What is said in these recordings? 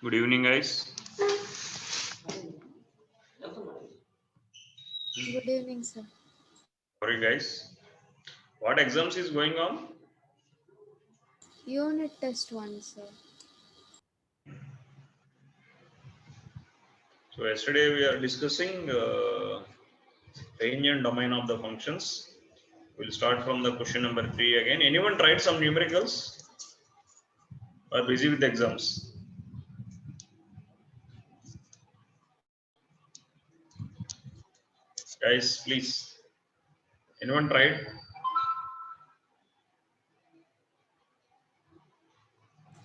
Good evening, guys. Good evening, sir. Sorry, guys. What exams is going on? Unit test 1, sir. So yesterday we are discussing range and domain of the functions. We'll start from the question number 3 again. Anyone tried some numericals? Or busy with exams? Guys, please. Anyone tried?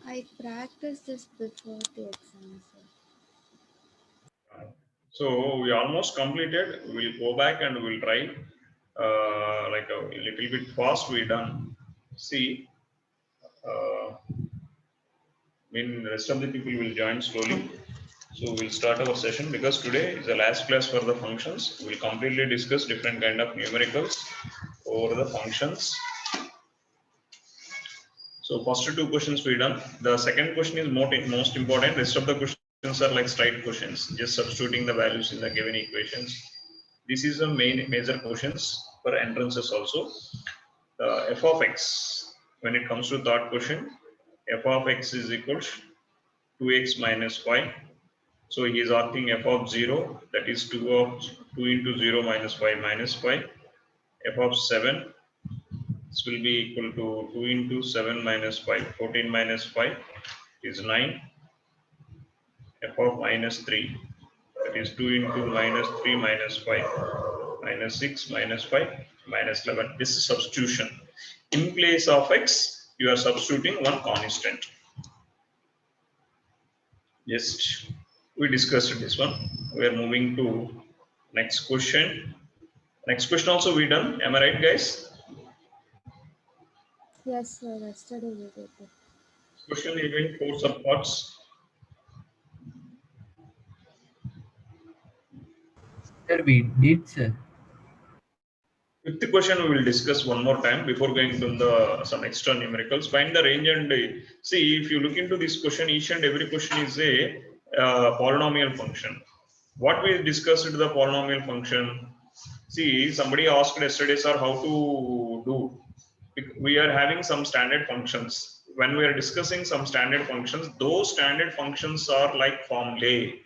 I practiced this before the exam, sir. So we almost completed. We'll go back and we'll try. Like a little bit fast. We done. See. Rest of the people will join slowly. So we'll start our session because today is the last class for the functions. We'll completely discuss different kind of numericals over the functions. So first two questions we done. The second question is most important. Rest of the questions are like straight questions, just substituting the values in the given equations. This is the major questions for entrances also. F of x, when it comes to third question, f of x is equal to 2x minus 5. So he is asking f of 0, that is 2 into 0 minus 5 minus 5. F of 7, this will be equal to 2 into 7 minus 5. 14 minus 5 is 9. F of minus 3, that is 2 into minus 3 minus 5 minus 6 minus 5 minus 11. This is substitution. In place of x, you are substituting one constant. Just we discussed this one. We are moving to next question. Next question also we done. Am I right, guys? Yes, sir. Yesterday we did it. Question is going 4 subparts. Sir, we did, sir. Fifth question we will discuss one more time before going to the some extra numericals. Find the range and see if you look into this question, each and every question is a polynomial function. What we discussed the polynomial function. See, somebody asked yesterday, sir, how to do. We are having some standard functions. When we are discussing some standard functions, those standard functions are like formulae.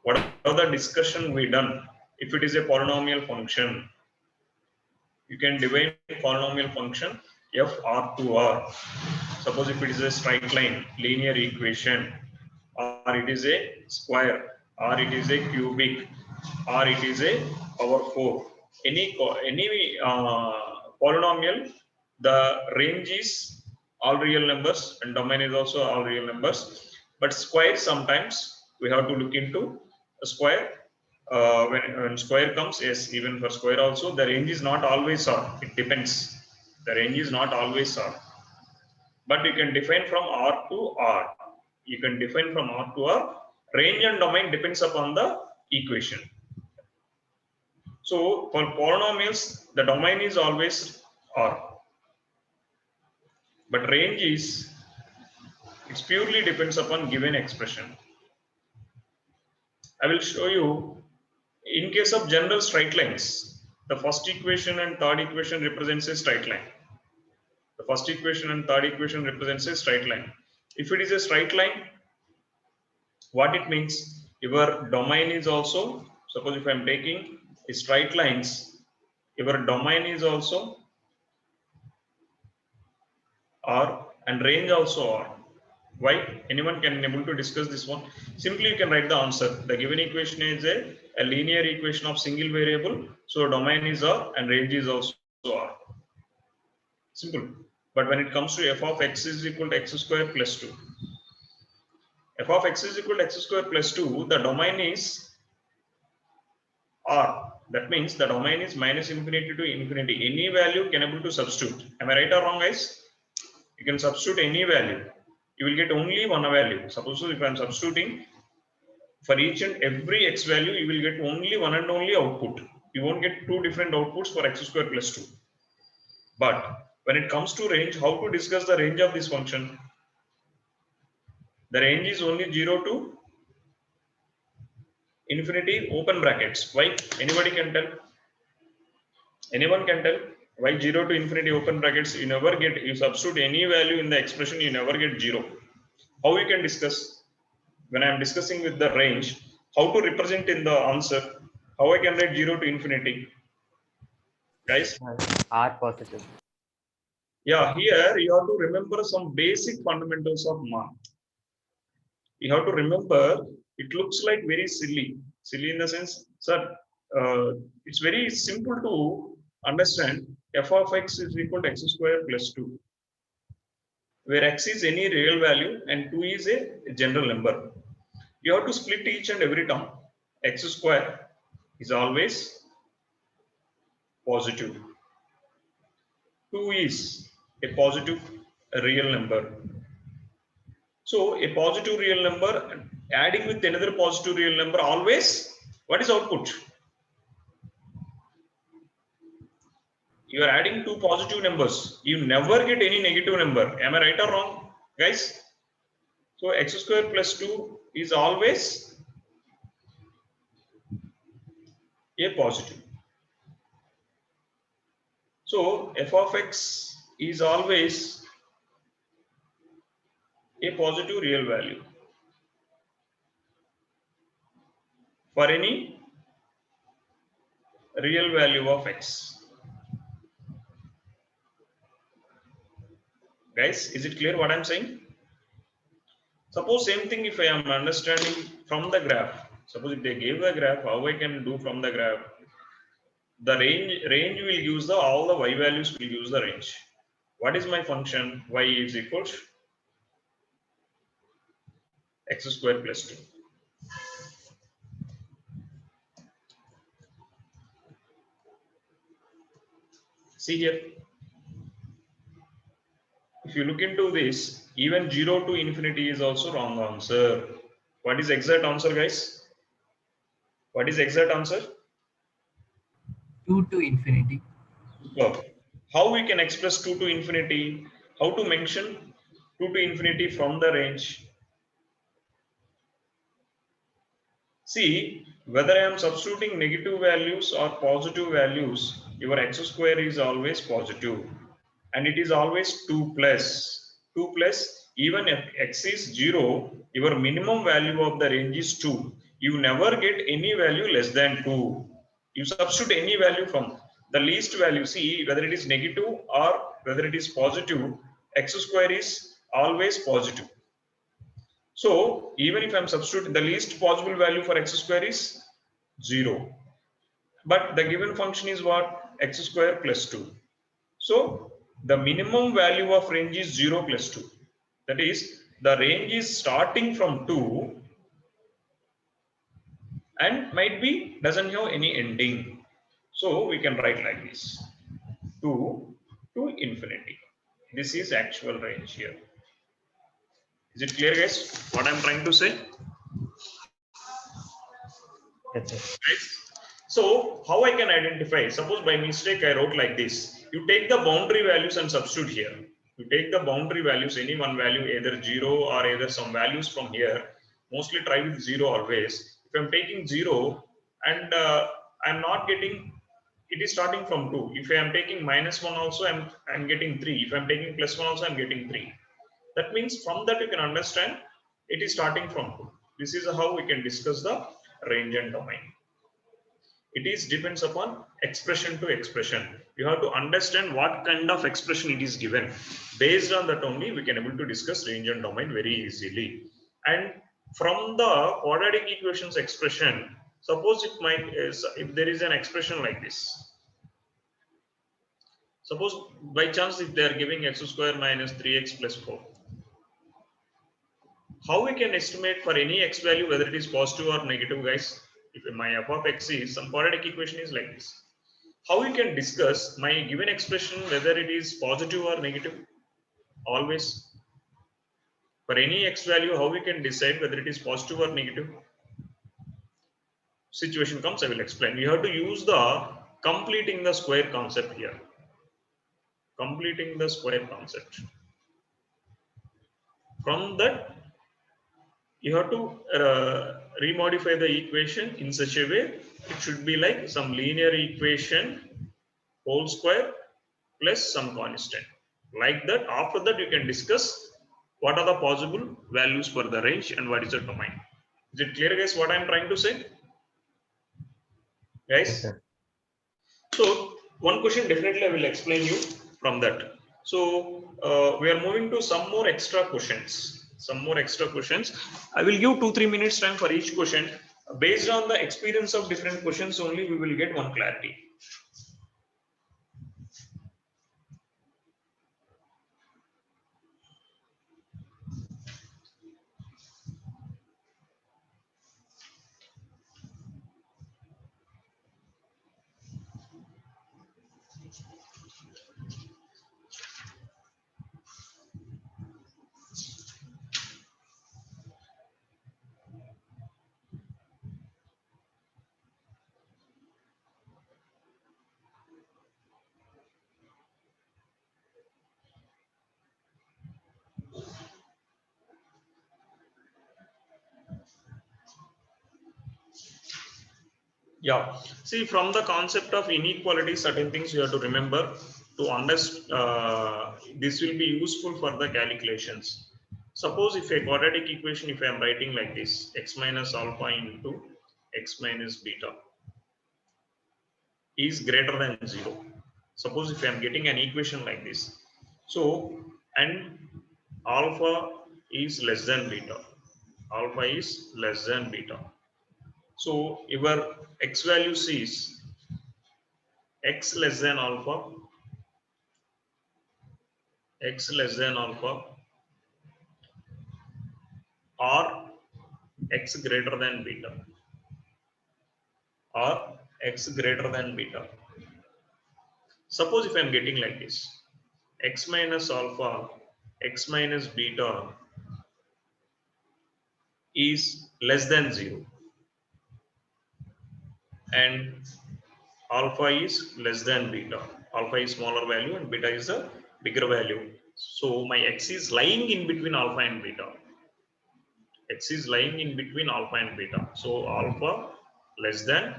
Whatever the discussion we done, if it is a polynomial function, you can divide polynomial function f r to r. Suppose if it is a straight line, linear equation, or it is a square, or it is a cubic, or it is a power 4. Any polynomial, the range is all real numbers and domain is also all real numbers. But square, sometimes we have to look into a square. When square comes, yes, even for square also, the range is not always R. It depends. The range is not always R. But you can define from R to R. You can define from R to R. Range and domain depends upon the equation. So for polynomials, the domain is always R. But range is, it purely depends upon given expression. I will show you. In case of general straight lines, the first equation and third equation represents a straight line. The first equation and third equation represents a straight line. If it is a straight line, what it means? Your domain is also, suppose if I am taking straight lines, your domain is also R and range also R. Why? Anyone can able to discuss this one? Simply you can write the answer. The given equation is a linear equation of single variable. So domain is R and range is also R. Simple. But when it comes to f of x is equal to x square plus 2. F of x is equal to x square plus 2. The domain is R. That means the domain is minus infinity to infinity. Any value can able to substitute. Am I right or wrong, guys? You can substitute any value. You will get only one value. Suppose if I am substituting for each and every x value, you will get only one and only output. You won't get two different outputs for x square plus 2. But when it comes to range, how to discuss the range of this function? The range is only 0 to infinity, open brackets. Why? Anybody can tell? Anyone can tell? Why 0 to infinity, open brackets? You never get, you substitute any value in the expression, you never get 0. How we can discuss? When I am discussing with the range, how to represent in the answer, how I can write 0 to infinity? Guys? R positive. Yeah, here you have to remember some basic fundamentals of math. You have to remember, it looks like very silly. Silly in the sense, sir, it's very simple to understand. F of x is equal to x square plus 2, where x is any real value and 2 is a general number. You have to split each and every term. X square is always positive. 2 is a positive real number. So a positive real number adding with another positive real number, always, what is output? You are adding two positive numbers. You never get any negative number. Am I right or wrong, guys? So x square plus 2 is always a positive. So f of x is always a positive real value for any real value of x. Guys, is it clear what I'm saying? Suppose same thing if I am understanding from the graph. Suppose if they gave the graph, how I can do from the graph? The range will use the, all the y values will use the range. What is my function? Y is equal to x square plus 2. See here. If you look into this, even 0 to infinity is also wrong answer. What is exact answer, guys? What is exact answer? 2 to infinity. Superb. How we can express 2 to infinity? How to mention 2 to infinity from the range? See, whether I am substituting negative values or positive values, your x square is always positive. And it is always 2 plus. 2 plus, even if x is 0, your minimum value of the range is 2. You never get any value less than 2. You substitute any value from the least value. See, whether it is negative or whether it is positive, x square is always positive. So even if I'm substituting, the least possible value for x square is 0. But the given function is what? X square plus 2. So the minimum value of range is 0 plus 2. That is, the range is starting from 2 and might be doesn't have any ending. So we can write like this: 2 to infinity. This is actual range here. Is it clear, guys, what I'm trying to say? Yes, sir. Right? So how I can identify? Suppose by mistake I wrote like this. You take the boundary values and substitute here. You take the boundary values, any one value, either 0 or either some values from here. Mostly try with 0 always. If I'm taking 0 and I'm not getting, it is starting from 2. If I am taking minus 1 also, I'm getting 3. If I'm taking plus 1 also, I'm getting 3. That means from that you can understand it is starting from 2. This is how we can discuss the range and domain. It is depends upon expression to expression. You have to understand what kind of expression it is given. Based on that only we can able to discuss range and domain very easily. And from the quadratic equations expression, suppose it might if there is an expression like this. Suppose by chance if they are giving x square minus 3x plus 4. How we can estimate for any x value whether it is positive or negative, guys? If my f of x is some quadratic equation is like this, how we can discuss my given expression whether it is positive or negative? Always for any x value, how we can decide whether it is positive or negative? Situation comes, I will explain. We have to use the completing the square concept here. Completing the square concept. From that you have to remodify the equation in such a way it should be like some linear equation whole square plus some constant. Like that, after that you can discuss what are the possible values for the range and what is the domain. Is it clear, guys, what I am trying to say? Yes, Guys? sir. So one question definitely I will explain you from that. So we are moving to some more extra questions. Some more extra questions. I will give 2-3 minutes time for each question. Based on the experience of different questions only, we will get one clarity. Yeah, see, from the concept of inequality, certain things you have to remember to understand. This will be useful for the calculations. Suppose if a quadratic equation, if I am writing like this, x minus alpha into x minus beta is greater than 0. Suppose if I am getting an equation like this. So, and alpha is less than beta. Alpha is less than beta. So, your x value is x less than alpha, x less than alpha, or x greater than beta, or x greater than beta. Suppose if I am getting like this, x minus alpha, x minus beta is less than 0, and alpha is less than beta. Alpha is smaller value and beta is a bigger value. So my x is lying in between alpha and beta. X is lying in between alpha and beta. So alpha less than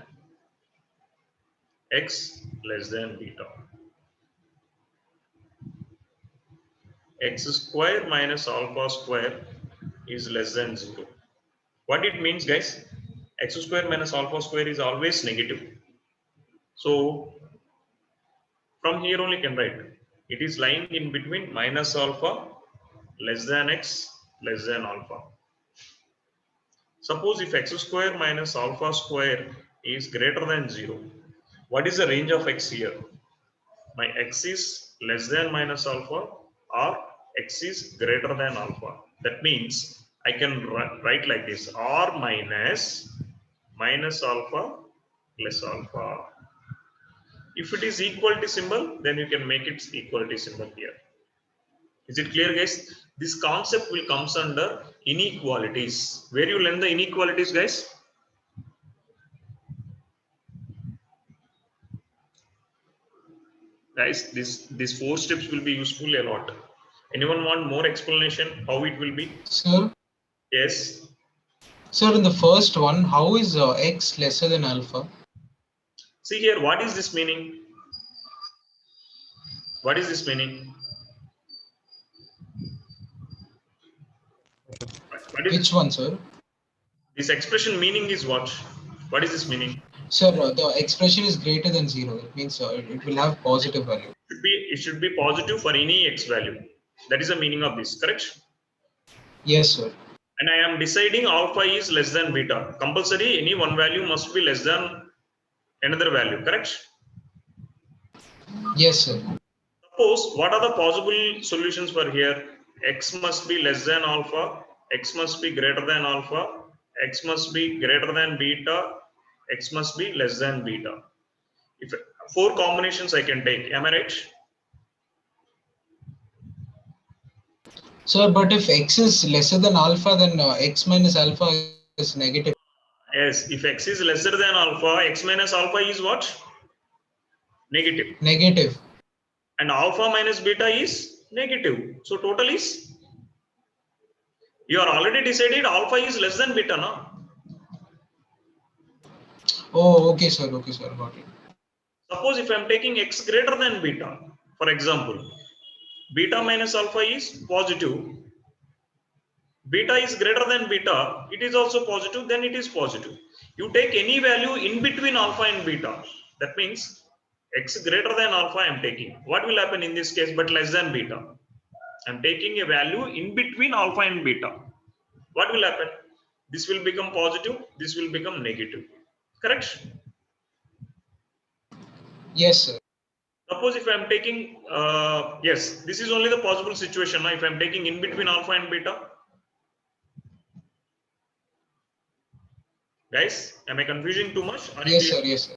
x less than beta. X square minus alpha square is less than 0. What it means, guys? X square minus alpha square is always negative. So from here only can write it is lying in between minus alpha less than x less than alpha. Suppose if x square minus alpha square is greater than 0, what is the range of x here? My x is less than minus alpha or x is greater than alpha. That means I can write like this, r minus alpha plus alpha. If it is equality symbol, then you can make it equality symbol here. Is it clear, guys? This concept will comes under inequalities. Where you learn the inequalities, guys? Guys, these 4 steps will be useful a lot. Anyone want more explanation how it will be? Sir, Yes. sir, in the first one, how is x lesser than alpha? See here, what is this meaning? What is this meaning? What is Which one, sir? this expression meaning is what? What is this meaning? Sir, the expression is greater than 0. It means it will have positive value. It should be positive for any x value. That is the meaning of this, correct? Yes, sir. And I am deciding alpha is less than beta. Compulsory, any one value must be less than another value, correct? Yes, sir. Suppose, what are the possible solutions for here? X must be less than alpha, x must be greater than alpha, x must be greater than beta, x must be less than beta. If 4 combinations I can take, am I right? Sir, but if x is lesser than alpha, then x minus alpha is negative. Yes, if x is lesser than alpha, x minus alpha is what? Negative. Negative. And alpha minus beta is negative. So total is, You are already decided alpha is less than beta, no? Oh, okay, sir. Okay, sir. Got it. Suppose if I am taking x greater than beta, for example, beta minus alpha is positive. Beta is greater than beta, it is also positive, then it is positive. You take any value in between alpha and beta. That means x greater than alpha I am taking. What will happen in this case but less than beta? I am taking a value in between alpha and beta. What will happen? This will become positive, this will become negative. Correct? Yes, sir. Suppose if I am taking, yes, this is only the possible situation. Now, if I am taking in between alpha and beta, guys, am I confusing too much? Are you Yes, clear? sir. Yes, sir.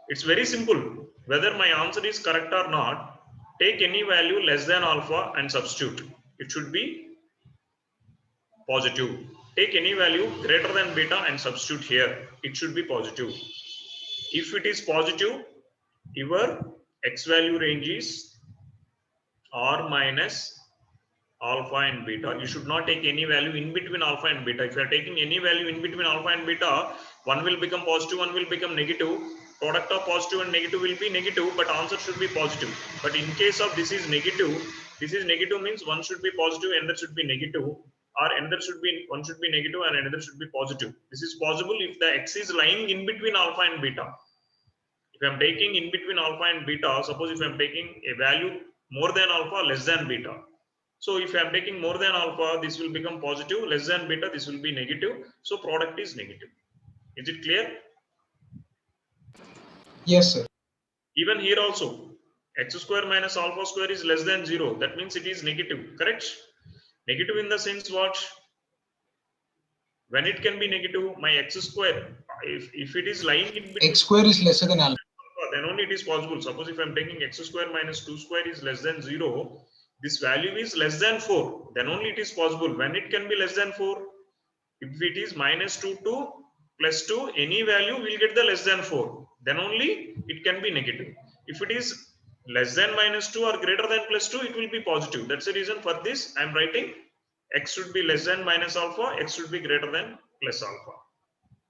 It's very simple. Whether my answer is correct or not, take any value less than alpha and substitute. It should be positive. Take any value greater than beta and substitute here. It should be positive. If it is positive, your x value range is r minus alpha and beta. You should not take any value in between alpha and beta. If you are taking any value in between alpha and beta, one will become positive, one will become negative. Product of positive and negative will be negative, but answer should be positive. But in case of this is negative means one should be positive, another should be negative, or another should be one should be negative and another should be positive. This is possible if the x is lying in between alpha and beta. If I am taking in between alpha and beta, suppose if I am taking a value more than alpha, less than beta. So if I am taking more than alpha, this will become positive, less than beta, this will be negative. So product is negative. Is it clear? Yes, sir. Even here also, x square minus alpha square is less than 0. That means it is negative, correct? Negative in the sense what? When it can be negative, my x square, if it is lying in between X square is lesser than alpha. then only it is possible. Suppose if I am taking x square minus 2 square is less than 0, this value is less than 4, then only it is possible. When it can be less than 4? If it is minus 2 to plus 2, any value will get the less than 4. Then only it can be negative. If it is less than minus 2 or greater than plus 2, it will be positive. That's the reason for this I am writing x should be less than minus alpha, x should be greater than plus alpha.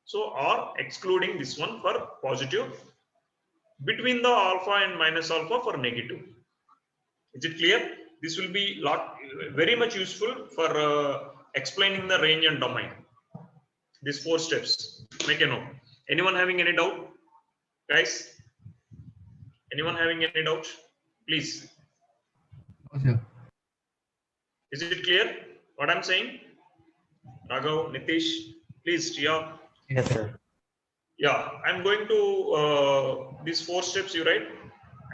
So, or excluding this one for positive, between the alpha and minus alpha for negative. Is it clear? This will be very much useful for explaining the range and domain. These 4 steps. Make a note. Anyone having any doubt, guys? Anyone having any doubt? Please. No, sir. Is it clear what I'm saying? Raghav, Nitish, please, Tia. Yes, sir. Yeah, I'm going to these 4 steps you write.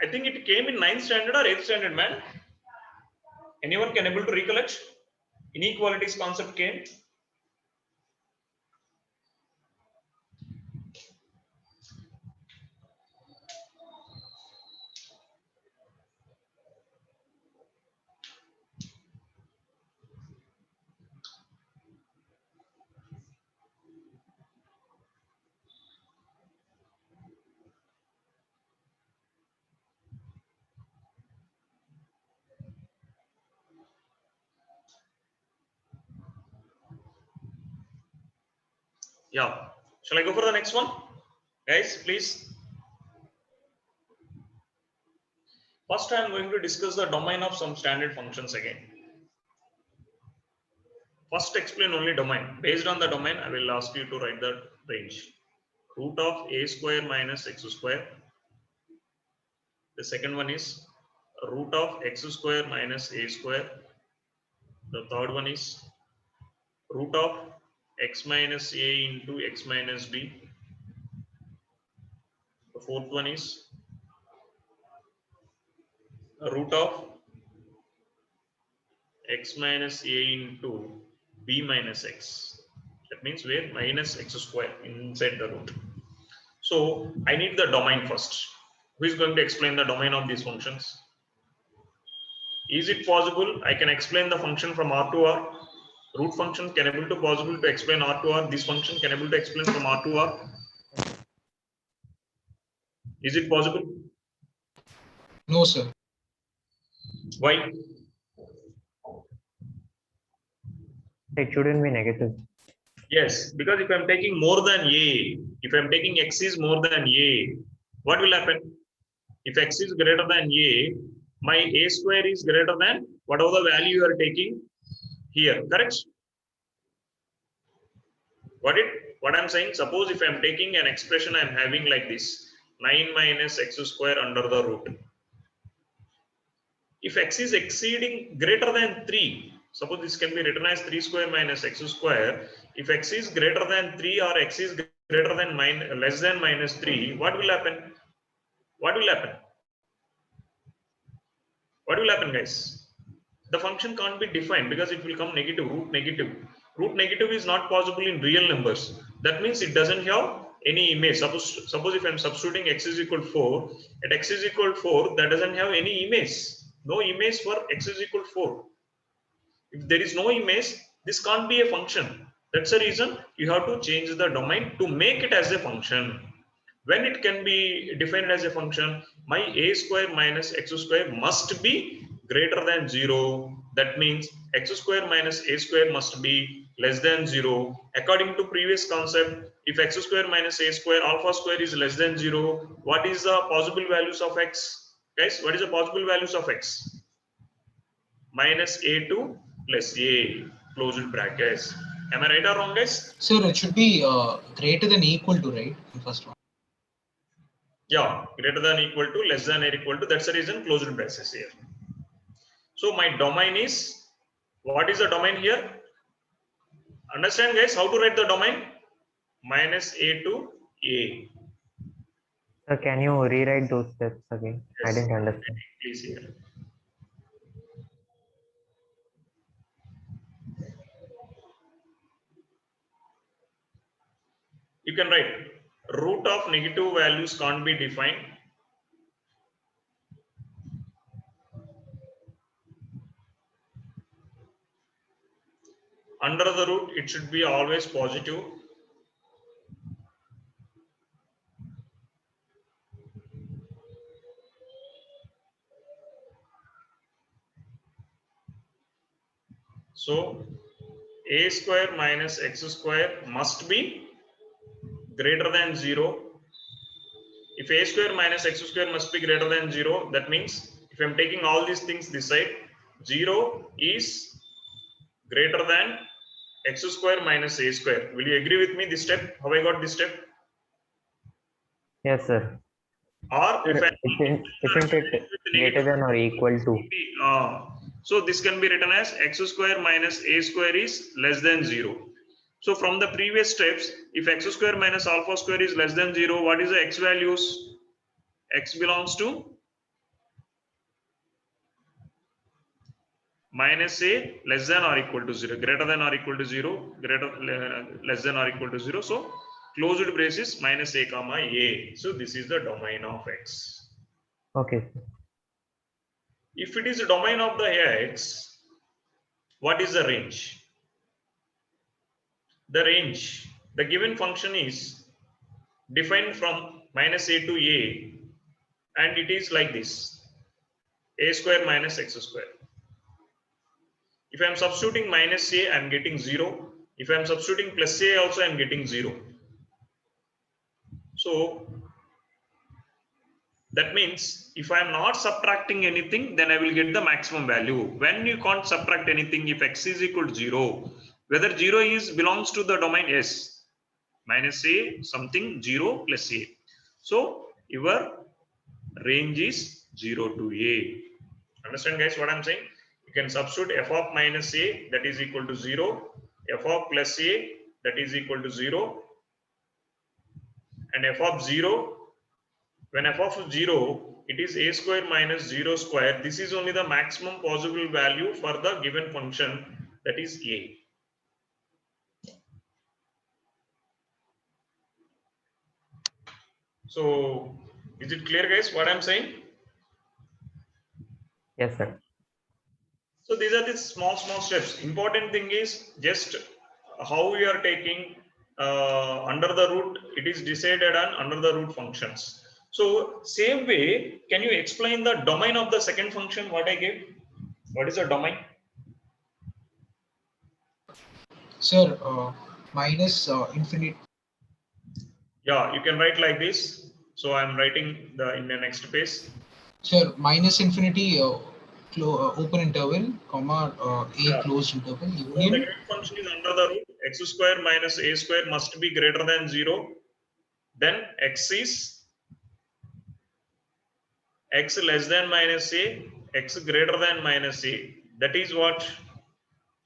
I think it came in 9th standard or 8th standard, man. Anyone can able to recollect? Inequalities concept came. Yeah. Shall I go for the next one? Guys, please. First, I am going to discuss the domain of some standard functions again. First, explain only domain. Based on the domain, I will ask you to write the range. Root of a square minus x square. The second one is root of x square minus a square. The third one is root of x minus a into x minus b. The fourth one is root of x minus a into b minus x. That means where minus x square inside the root. So I need the domain first. Who is going to explain the domain of these functions? Is it possible I can explain the function from R to R? Root function can able to possible to explain R to R. This function can able to explain from R to R. Is it possible? No, sir. Why? It shouldn't be negative. Yes, because if I'm taking more than a, if I'm taking x is more than a, what will happen? If x is greater than a, my a square is greater than whatever the value you are taking here, correct? What I'm saying, suppose if I'm taking an expression I'm having like this, 9 minus x square under the root. If x is exceeding greater than 3, suppose this can be written as 3 square minus x square. If x is greater than 3 or x is greater than less than minus 3, what will happen? What will happen? What will happen, guys? The function can't be defined because it will come negative, root negative. Root negative is not possible in real numbers. That means it doesn't have any image. Suppose if I'm substituting x is equal to 4, at x is equal to 4, that doesn't have any image. No image for x is equal to 4. If there is no image, this can't be a function. That's the reason you have to change the domain to make it as a function. When it can be defined as a function, my a square minus x square must be greater than 0. That means x square minus a square must be less than 0. According to previous concept, if x square minus a square alpha square is less than 0, what is the possible values of x? Guys, what is the possible values of x? Minus a2 plus a, closed brackets. Am I right or wrong, guys? Sir, it should be greater than equal to, right? The first one. Yeah, greater than equal to, less than or equal to. That's the reason closed brackets here. So my domain is, what is the domain here? Understand, guys, how to write the domain? Minus a to a. So can you rewrite those steps again? I Yes. didn't understand. Please here. You can write root of negative values can't be defined. Under the root, it should be always positive. So a square minus x square must be greater than 0. If a square minus x square must be greater than 0, that means if I'm taking all these things this side, 0 is greater than x square minus a square. Will you agree with me this step? How I got this step? Yes, sir. Or if I Isn't it greater than or equal to? So this can be written as x square minus a square is less than 0. So from the previous steps, if x square minus alpha square is less than 0, what is the x values? X belongs to minus a less than or equal to 0, greater than or equal to 0, less than or equal to 0. So closed braces minus a comma a. So this is the domain of x. Okay. If it is the domain of the x, what is the range? The range, the given function is defined from minus a to a, and it is like this, a square minus x square. If I am substituting minus a, I am getting 0. If I am substituting plus a also, I am getting 0. So that means if I am not subtracting anything, then I will get the maximum value. When you can't subtract anything, if x is equal to 0, whether 0 is belongs to the domain S, minus a something 0 plus a. So your range is 0 to a. Understand, guys, what I'm saying? You can substitute f of minus a, that is equal to 0, f of plus a, that is equal to 0, and f of 0. When f of 0, it is a square minus 0 square. This is only the maximum possible value for the given function, that is a. So is it clear, guys, what I'm saying? Yes, sir. So these are the small steps. Important thing is just how we are taking under the root. It is decided on under the root functions. So same way, can you explain the domain of the second function what I gave? What is the domain? Sir, minus infinity. Yeah, you can write like this. So I'm writing in the next page. Sir, minus infinity open interval, comma a Yeah. closed interval, So the union. grade function is under the rule x square minus a square must be greater than 0. Then x is x less than minus a, x greater than minus a. That is what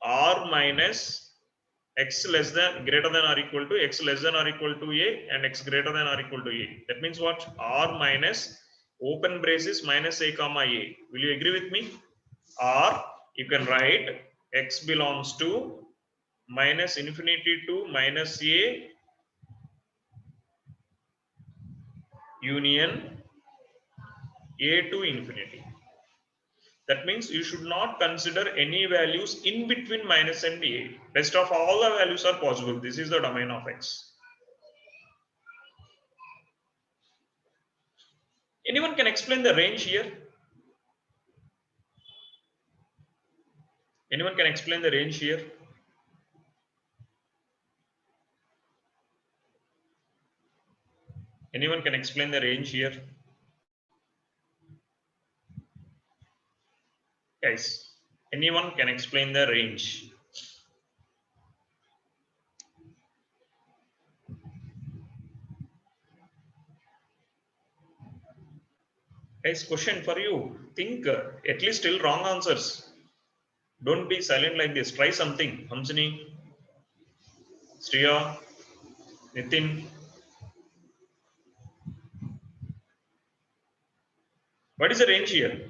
r minus x less than greater than or equal to x less than or equal to a and x greater than or equal to a. That means what? R minus open braces minus a comma a. Will you agree with me? R, you can write x belongs to minus infinity to minus a union a to infinity. That means you should not consider any values in between minus and a. Rest of all the values are possible. This is the domain of x. Anyone can explain the range here? Anyone can explain the range here? Anyone can explain the range here? Guys, anyone can explain the range? Guys, question for you. Think at least still wrong answers. Don't be silent like this. Try something. Hamsini, Sriya, Nitin. What is the range here?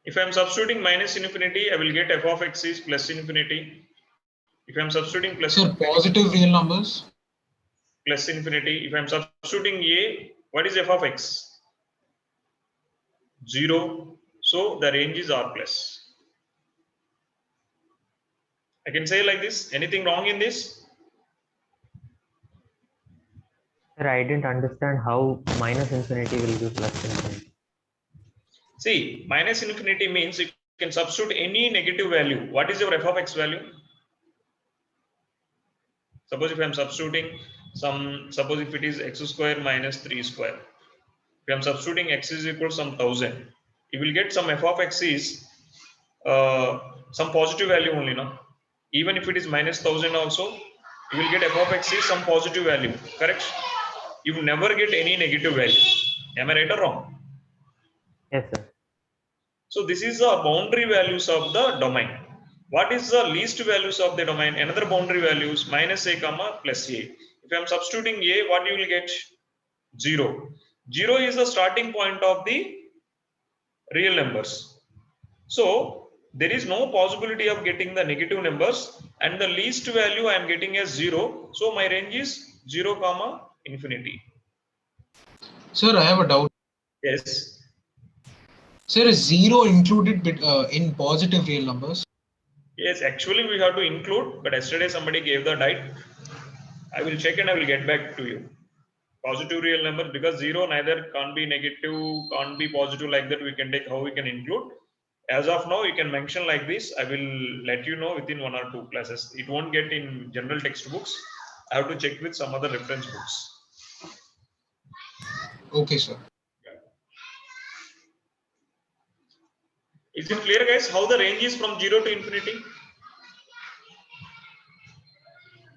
If I am substituting minus infinity, I will get f of x is plus infinity. If I am substituting plus Sir, positive real numbers. Plus infinity. If I am substituting a, what is f of x? 0. So the range is r plus. I can say like this. Anything wrong in this? Sir, I didn't understand how minus infinity will be plus infinity. See, minus infinity means you can substitute any negative value. What is your f of x value? Suppose if I am substituting suppose if it is x square minus 3 square. If I am substituting x is equal to some 1000, you will get some f of x is some positive value only, no? Even if it is minus 1000 also, you will get f of x is some positive value, correct? You will never get any negative value. Am I right or wrong? Yes, sir. So this is the boundary values of the domain. What is the least values of the domain? Another boundary values minus a comma plus a. If I am substituting a, what you will get? 0. 0 is the starting point of the real numbers. So there is no possibility of getting the negative numbers, and the least value I am getting as 0. So my range is 0 comma infinity. Sir, I have a doubt. Yes. Sir, is 0 included in positive real numbers? Yes, actually we have to include, but yesterday somebody gave the diet. I will check and I will get back to you. Positive real number, because 0 neither can't be negative, can't be positive, like that we can take how we can include. As of now, you can mention like this. I will let you know within 1 or 2 classes. It won't get in general textbooks. I have to check with some other reference books. Okay, sir. Is it clear, guys, how the range is from 0 to infinity?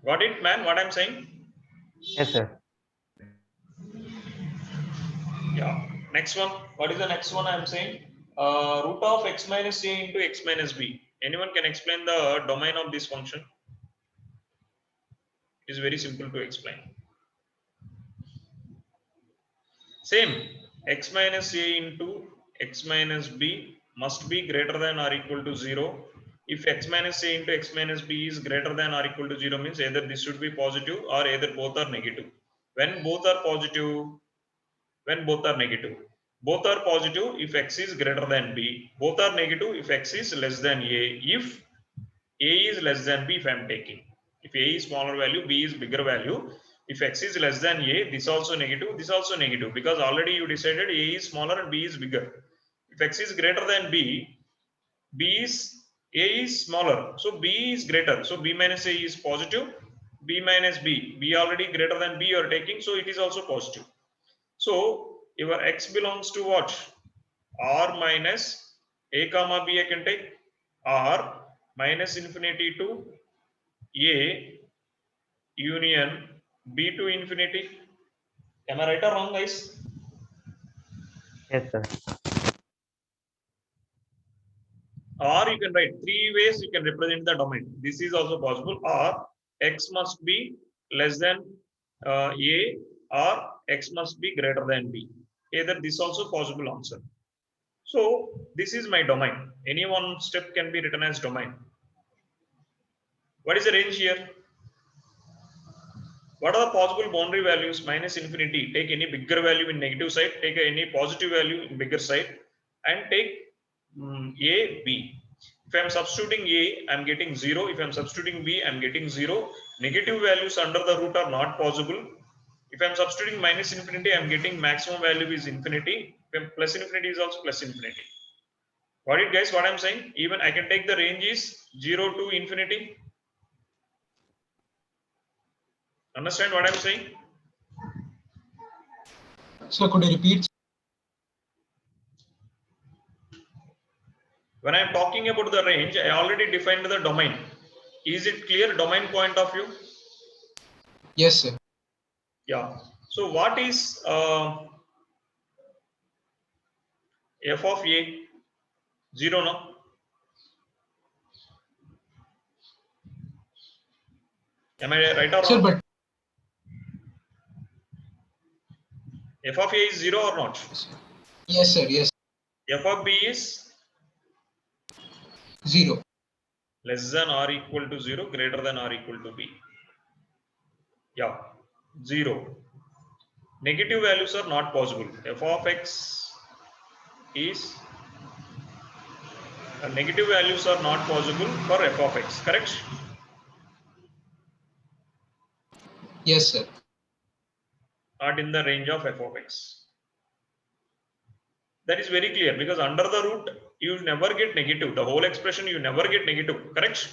Got it, man, what I'm saying? Yes, sir. Yeah. Next one. What is the next one I'm saying? Root of x minus a into x minus b. Anyone can explain the domain of this function? It is very simple to explain. Same. X minus a into x minus b must be greater than or equal to 0. If x minus a into x minus b is greater than or equal to 0, means either this should be positive or either both are negative. When both are positive, both are positive if x is greater than b, both are negative if x is less than a, if a is less than b. If I am taking, if a is smaller value, b is bigger value, if x is less than a, this also negative, this also negative, because already you decided a is smaller and b is bigger. If x is greater than b, b is A is smaller, so B is greater. So B minus A is positive. B minus B, B already greater than B you are taking, so it is also positive. So your X belongs to what? R minus A comma B I can take, R minus infinity to A union B to infinity. Am I right or wrong, guys? Yes, sir. Or you can write three ways you can represent the domain. This is also possible. Or X must be less than A, or X must be greater than B. Either this also possible answer. So this is my domain. Any one step can be written as domain. What is the range here? What are the possible boundary values? Minus infinity. Take any bigger value in negative side. Take any positive value in bigger side, and take A, B. If I am substituting A, I am getting 0. If I am substituting B, I am getting 0. Negative values under the root are not possible. If I am substituting minus infinity, I am getting maximum value is infinity. If I am plus infinity is also plus infinity. Got it, guys? What I am saying? Even I can take the range is 0 to infinity. Understand what I am saying? So could you repeat? When I am talking about the range, I already defined the domain. Is it clear? Domain point of view? Yes, sir. Yeah. So what is f of a? 0, no? Am I right or Sir, wrong? but F of a is 0 or not? yes, sir. Yes, F of b is 0. less than or equal to 0, greater than or equal to b. Yeah, 0. Negative values are not possible. F of x is negative values are not possible for f of x, correct? Yes, sir. Not in the range of f of x. That is very clear, because under the root you never get negative. The whole expression you never get negative, correct?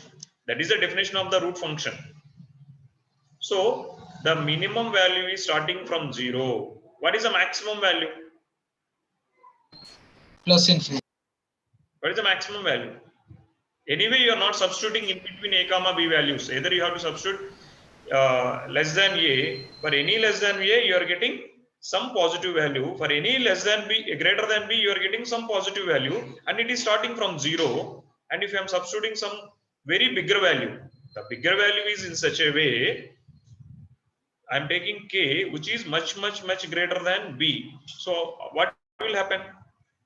That is the definition of the root function. So the minimum value is starting from 0. What is the maximum value? Plus infinity. What is the maximum value? Anyway, you are not substituting in between a comma b values. Either you have to substitute less than a. For any less than a, you are getting some positive value. For any less than b, greater than b, you are getting some positive value, and it is starting from 0. And if I am substituting some very bigger value, the bigger value is in such a way, I am taking k, which is much greater than b. So what will happen?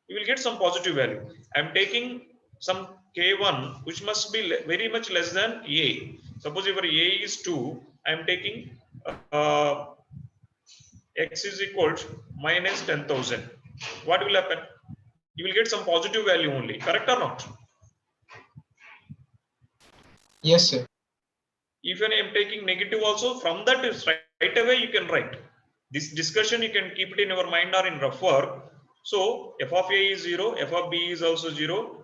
You will get some positive value. I am taking some k1, which must be very much less than a. Suppose if a is 2, I am taking x is equal to minus 10,000. What will happen? You will get some positive value only. Correct or not? Yes, sir. Even I am taking negative also, from that is right away you can write. This discussion you can keep it in your mind or in rough work. So f of a is 0, f of b is also 0.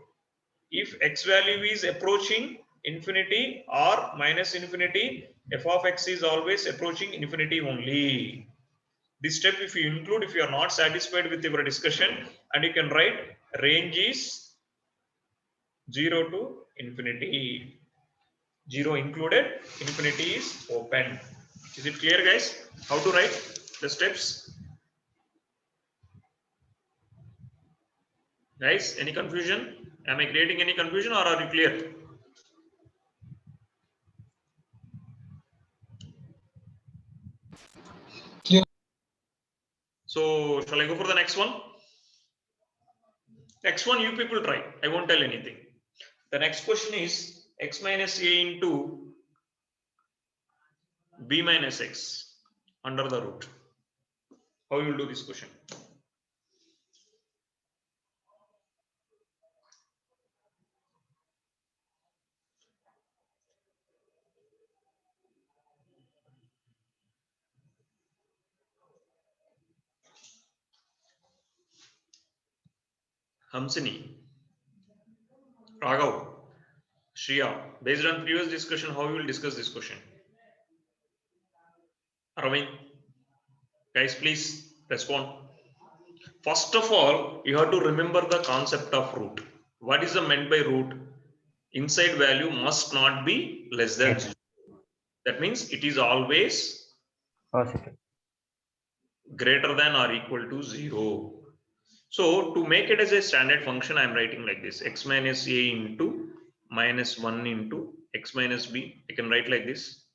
If x value is approaching infinity or minus infinity, f of x is always approaching infinity only. This step if you include, if you are not satisfied with your discussion, and you can write range is 0 to infinity. 0 included, infinity is open. Is it clear, guys? How to write the steps? Guys, any confusion? Am I creating any confusion, or are you clear? Clear. So shall I go for the next one? Next one you people try. I won't tell anything. The next question is x minus a into b minus x under the root. How you will do this question? Hamsini, Raghav, Shriya, based on previous discussion, how we will discuss this question? Aravind, guys, please respond. First of all, you have to remember the concept of root. What is the meant by root? Inside value must not be less than 0. That means it is always Positive. greater than or equal to 0. So to make it as a standard function, I am writing like this: x minus a into minus 1 into x minus b. I can write like this.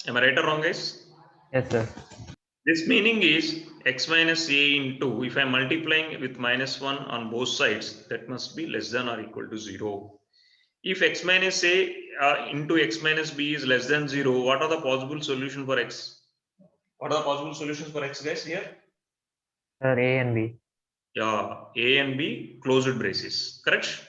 Am I right or wrong, guys? Yes, sir. This meaning is x minus a into, if I am multiplying with minus 1 on both sides, that must be less than or equal to 0. If x minus a into x minus b is less than 0, what are the possible solutions for x? What are the possible solutions for x, guys, here? Sir, A and B. Yeah, a and b closed braces, correct?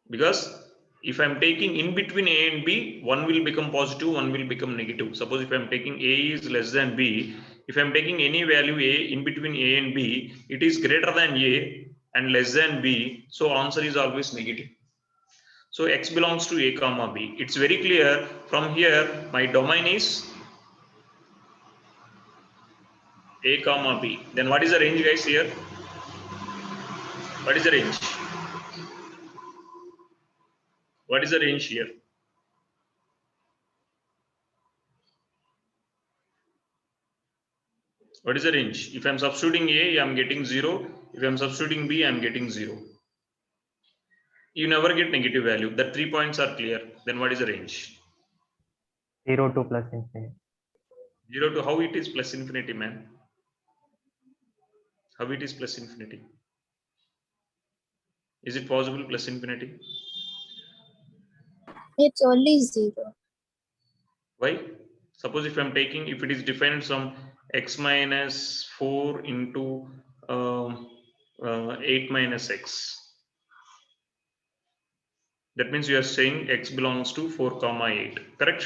Because if I'm taking in between a and b, one will become positive, one will become negative. Suppose if I'm taking a is less than b, if I'm taking any value a in between a and b, it is greater than a and less than b, so answer is always negative. So x belongs to a comma b. It's very clear from here. My domain is a comma b. Then what is the range, guys, here? What is the range? What is the range here? What is the range? If I'm substituting a, I'm getting 0. If I'm substituting b, I'm getting 0. You never get negative value. The 3 points are clear. Then what is the range? 0 to plus infinity. 0 to how it is plus infinity, man? How it is plus infinity? Is it possible plus infinity? It's only 0. Why? Suppose if I'm taking, if it is defined some x minus 4 into 8 minus x. That means you are saying x belongs to 4 comma 8, correct?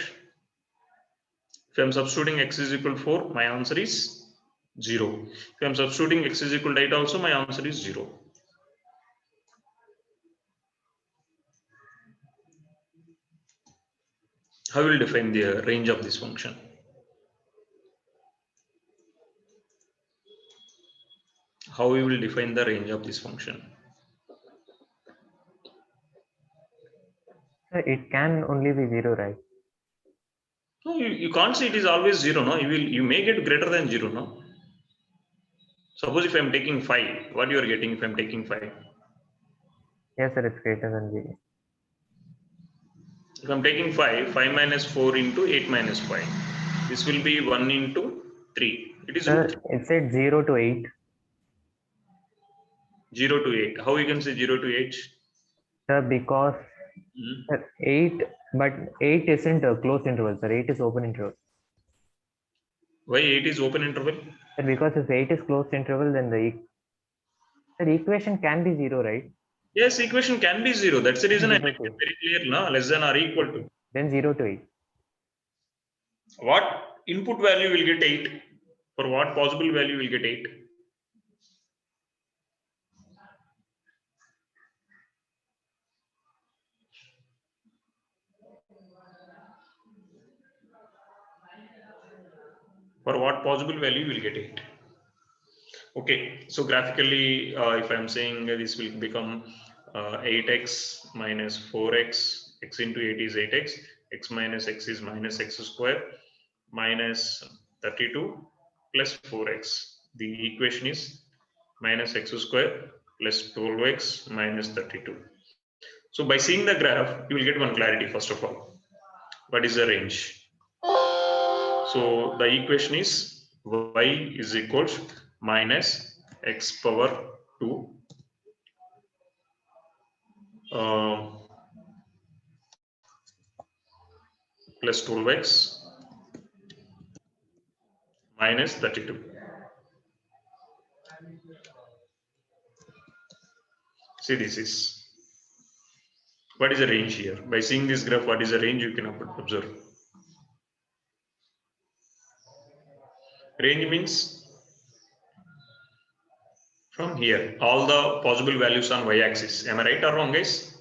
If I'm substituting x is equal to 4, my answer is 0. If I'm substituting x is equal to 8 also, my answer is 0. How will define the range of this function? How we will define the range of this function? Sir, it can only be 0, right? No, you can't say it is always 0, no? You may get greater than 0, no? Suppose if I'm taking 5, what you are getting if I'm taking 5? Yes, sir, it's greater than 0. If I'm taking 5 minus 4 into 8 minus 5. This will be 1 into 3. It is root Sir, it said 0 to 8. 0 to 8. How you can say 0 to 8? Sir, because sir, 8, but 8 isn't a closed interval, sir. 8 is open interval. Why 8 is open interval? Sir, because if 8 is closed interval, then the equation can be 0, right? Yes, equation can be 0. That's the reason I 0 made to it very clear, no? Less than or equal to. then 0 to 8. What input value will get 8? For what possible value will get 8? For what possible value will get 8? Okay, so graphically, if I'm saying this will become 8x minus 4x, x into 8 is 8x, x minus x is minus x square, minus 32 plus 4x. The equation is minus x square plus 12x minus 32. So by seeing the graph, you will get one clarity first of all. What is the range? So the equation is y is equal to minus x power 2 plus 12x minus 32. See, this is what is the range here. By seeing this graph, what is the range you can observe. Range means From here, all the possible values on y-axis. Am I right or wrong, guys?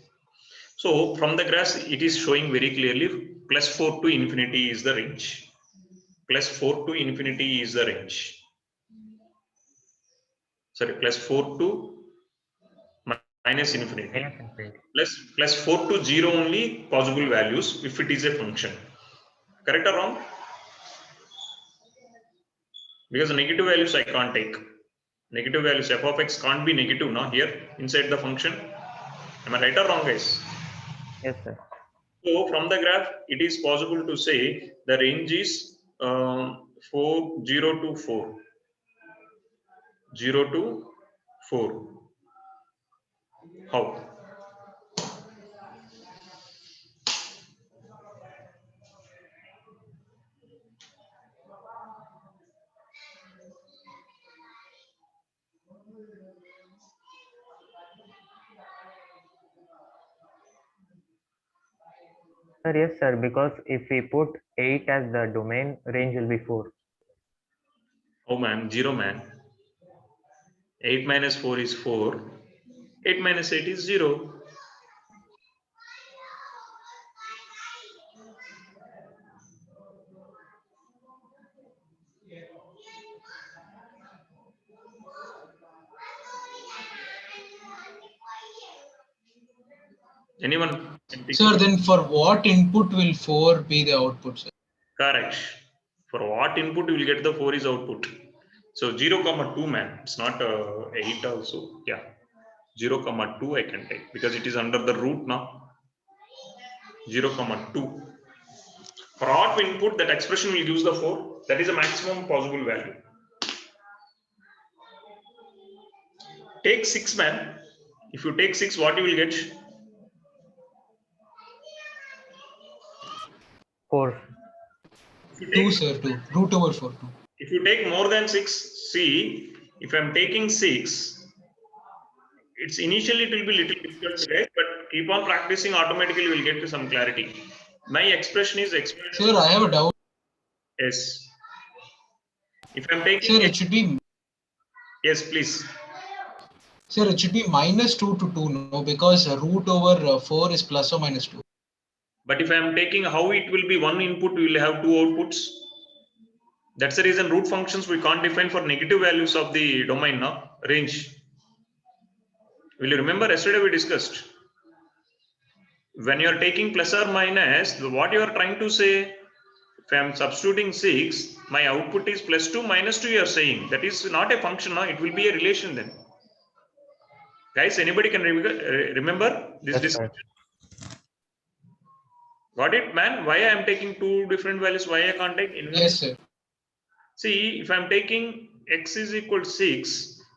So from the graph, it is showing very clearly +4 to infinity is the range. +4 to infinity is the range. Sorry, +4 to minus infinity. +4 to 0 only possible values if it is a function. Correct or wrong? Because negative values I can't take. Negative values f of x can't be negative now here inside the function. Am I right or wrong, guys? Yes, sir. So from the graph, it is possible to say the range is 0 to 4. 0 to 4. How? Sir, yes, sir, because if we put 8 as the domain, range will be 4. Oh man, 0 man. 8 minus 4 is 4. 8 minus 8 is 0. Anyone? Sir, then for what input will 4 be the output, sir? Correct. For what input you will get the 4 is output. So 0 comma 2 man. It's not 8 also. Yeah. 0 comma 2 I can take because it is under the root now. 0 comma 2. For what input that expression will use the 4. That is the maximum possible value. Take 6 man. If you take 6, what you will get? 4. If you 2, take, sir, 2. Root over 4, 2. if you take more than 6, see, if I'm taking 6, it's initially it will be little difficult to get, but keep on practicing, automatically we'll get to some clarity. My expression is expression. Sir, I have a doubt. Yes. If I'm taking, Sir, it should be, yes, please. sir, it should be minus 2 to 2, no, because root over 4 is plus or minus 2. But if I'm taking how it will be one input, we will have 2 outputs. That's the reason root functions we can't define for negative values of the domain now, range. Will you remember yesterday we discussed? When you are taking plus or minus, what you are trying to say, if I am substituting 6, my output is +2 -2 you are saying. That is not a function now, it will be a relation then. Guys, anybody can remember this Yes, discussion? sir. Got it, man? Why I am taking 2 different values? Why I can't take inverse? Yes, sir. See, if I am taking x is equal to 6,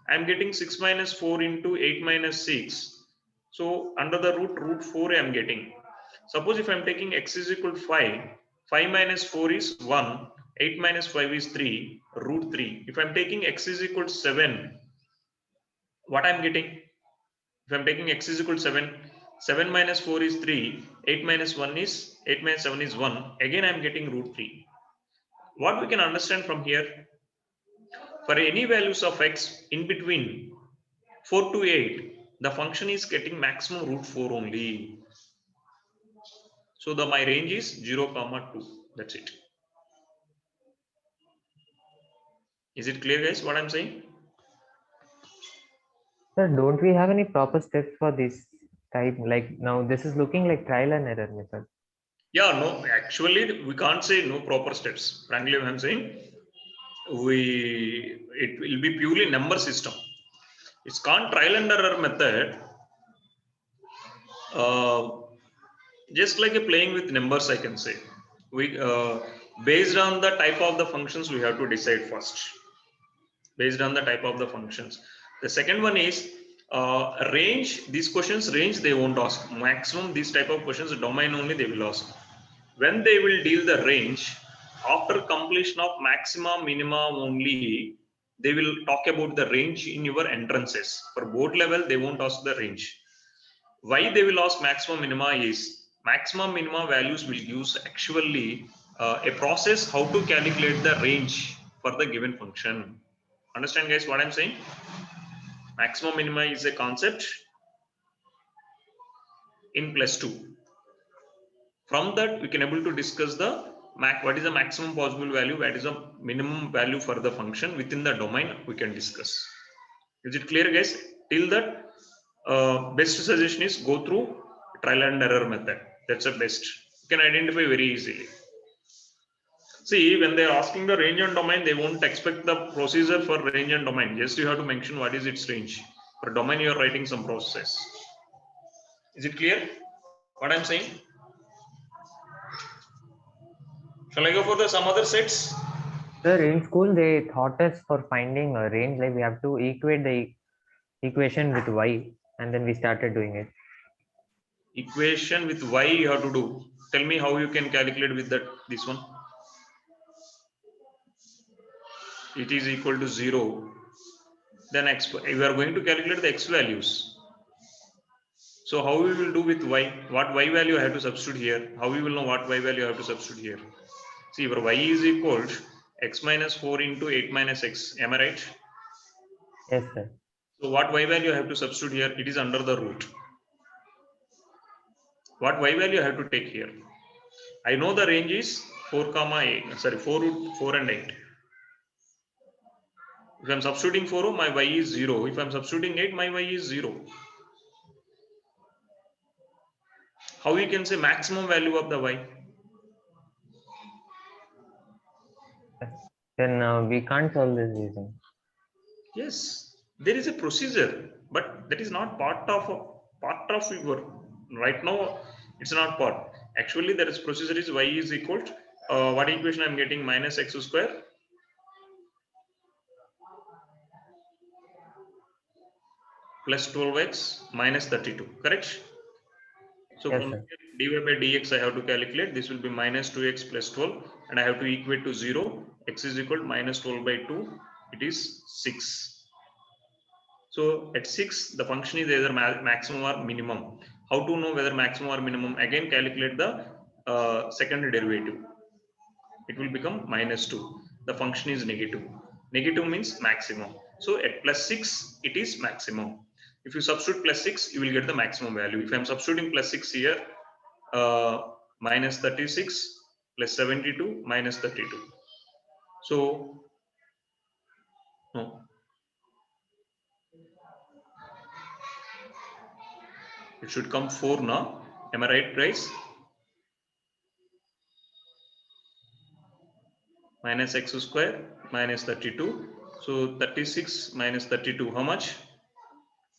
I am getting 6 minus 4 into 8 minus 6. So under the root 4 I am getting. Suppose if I am taking x is equal to 5, 5 minus 4 is 1, 8 minus 5 is 3, root 3. If I am taking x is equal to 7, what I am getting? If I am taking x is equal to 7, 7 minus 4 is 3, 8 minus 7 is 1. Again I am getting root 3. What we can understand from here, for any values of x in between 4 to 8, the function is getting maximum root 4 only. So my range is 0 comma 2. That's it. Is it clear, guys, what I'm saying? Sir, don't we have any proper steps for this type? Like now, this is looking like trial and error method. Yeah, no, actually, we can't say no proper steps. Frankly, I'm saying it will be purely number system. It's called trial and error method. Just like a playing with numbers, I can say. We based on the type of the functions, we have to decide first. Based on the type of the functions. The second one is range. These questions range they won't ask. Maximum these type of questions domain only they will ask. When they will deal the range, after completion of maxima minima only, they will talk about the range in your entrances. For board level, they won't ask the range. Why they will ask maximum minima is maximum minima values will use actually a process how to calculate the range for the given function. Understand, guys, what I'm saying? Maximum minima is a concept in +2. From that, we can able to discuss the what is the maximum possible value, what is the minimum value for the function within the domain we can discuss. Is it clear, guys? Till that, best suggestion is go through trial and error method. That's the best. You can identify very easily. See, when they are asking the range and domain, they won't expect the procedure for range and domain. Just you have to mention what is its range. For domain, you are writing some process. Is it clear what I'm saying? Shall I go for some other sets? Sir, in school they taught us for finding a range, like we have to equate the equation with y, and then we started doing it. Equation with y you have to do. Tell me how you can calculate with that. This one. It is equal to 0. Then x. We are going to calculate the x values. So how we will do with y? What y value I have to substitute here? How we will know what y value I have to substitute here? See, your y is equal to x minus 4 into 8 minus x. Am I right? Yes, sir. So what y value I have to substitute here? It is under the root. What y value I have to take here? I know the range is 4 comma 8. Sorry, 4 and 8. If I'm substituting 4, my y is 0. If I'm substituting 8, my y is 0. How you can say maximum value of the y? Then we can't solve this reason. Yes, there is a procedure, but that is not part of your right now. It's not part. Actually, there is procedure is y is equal to what equation I'm getting, minus x square plus 12x minus 32. Correct? So Yes, from sir. here, dy by dx I have to calculate. This will be minus 2x plus 12, and I have to equate to 0. X is equal to minus 12 by 2. It is 6. So at 6, the function is either maximum or minimum. How to know whether maximum or minimum? Again, calculate the second derivative. It will become minus 2. The function is negative. Negative means maximum. So at +6, it is maximum. If you substitute +6, you will get the maximum value. If I am substituting +6 here, minus 36 plus 72 minus 32. So, no. It should come 4 now. Am I right, guys? Minus x square minus 32. So 36 minus 32, how much?